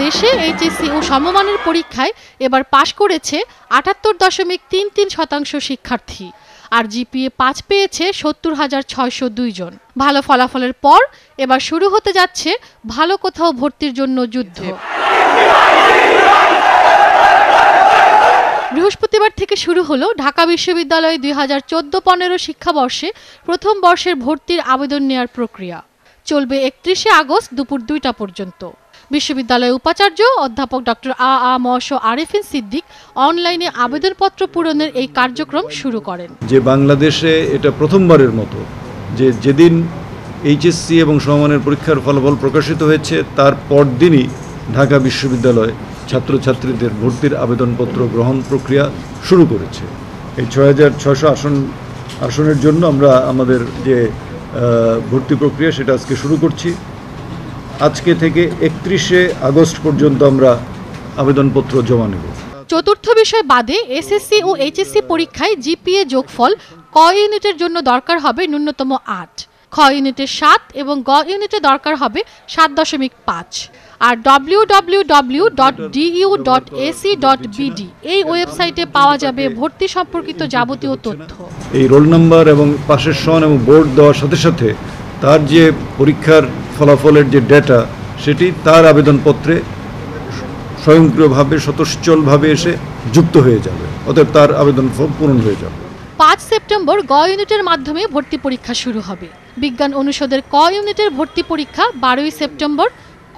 দেশে এইচএসসি ও সমমানের পরীক্ষায় এবার পাশ করেছে ৭৮.33% শিক্ষার্থী, আর জিপিএ ৫ পেয়েছে ৭০,৬০২ জন। ভালো ফলাফলের পর এবার শুরু হতে যাচ্ছে ভালো কোথাও ভর্তির জন্য যুদ্ধ। বৃহস্পতিবার থেকে শুরু হলো ঢাকা বিশ্ববিদ্যালয়ে ২০১৪-১৫ শিক্ষাবর্ষে প্রথম বর্ষের ভর্তির আবেদন নেওয়ার প্রক্রিয়া। চলবে ৩১ আগস্ট দুপুর ২টা পর্যন্ত। বিশ্ববিদ্যালয়ের উপাচার্য অধ্যাপক ডক্টর আ.আ.ম আরেফিন সিদ্দিক অনলাইনে আবেদনপত্র পূরণের এই কার্যক্রম শুরু করেন। যে বাংলাদেশে এটা প্রথমবারের মতো যেদিন এইচএসসি এবং সমমানের পরীক্ষার ফলাফল প্রকাশিত হয়েছে তার পরদিনই ঢাকা বিশ্ববিদ্যালয় ছাত্রছাত্রীদের ভর্তির আবেদনপত্র গ্রহণ প্রক্রিয়া শুরু করেছে। এই ৬,৬০০ আসনের জন্য আমরা আমাদের যে ভর্তি প্রক্রিয়া সেটা আজকে শুরু করছি। আজকে থেকে ৩১ আগস্ট পর্যন্ত আমরা আবেদনপত্র জমা নেব। চতুর্থ বিষয় বাদে এসএসসি ও এইচএসসি পরীক্ষায় জিপিএ যোগফল ক ইউনিটের জন্য দরকার হবে ন্যূনতম ৮, খ ইউনিটে ৭ এবং গ ইউনিটে দরকার হবে ৭.৫। আর www.du.ac.bd এই ওয়েবসাইটে পাওয়া যাবে ভর্তি সম্পর্কিত যাবতীয় তথ্য। এই রোল নাম্বার এবং পাশের সন এবং বোর্ড দেওয়ার সাথে সাথে তার যে পরীক্ষার ফলাফলের যে ডেটা সেটি তার আবেদনপত্রে স্বয়ংক্রিয়ভাবে স্বতঃস্ফূর্তভাবে এসে যুক্ত হয়ে যাবে, অতএব তার আবেদন ফর্ম পূরণ হয়ে যাবে। ৫ সেপ্টেম্বর গ ইউনিটের মাধ্যমে ভর্তি পরীক্ষা শুরু হবে। বিজ্ঞান অনুষদের ক ইউনিটের ভর্তি পরীক্ষা ১২ সেপ্টেম্বর,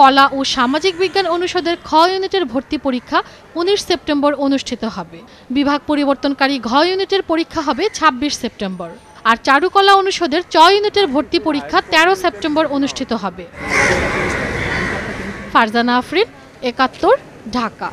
কলা ও সামাজিক বিজ্ঞান অনুষদের খ ইউনিটের ভর্তি পরীক্ষা ১৯ সেপ্টেম্বর অনুষ্ঠিত হবে। বিভাগ পরিবর্তনকারী ঘ ইউনিটের পরীক্ষা হবে ২৬ সেপ্টেম্বর। আর চারুকলা অনুষদের চ ইউনিটের ভর্তি পরীক্ষা ১৩ সেপ্টেম্বর অনুষ্ঠিত হবে। ফারজানা আফরিন, ৭১, ঢাকা।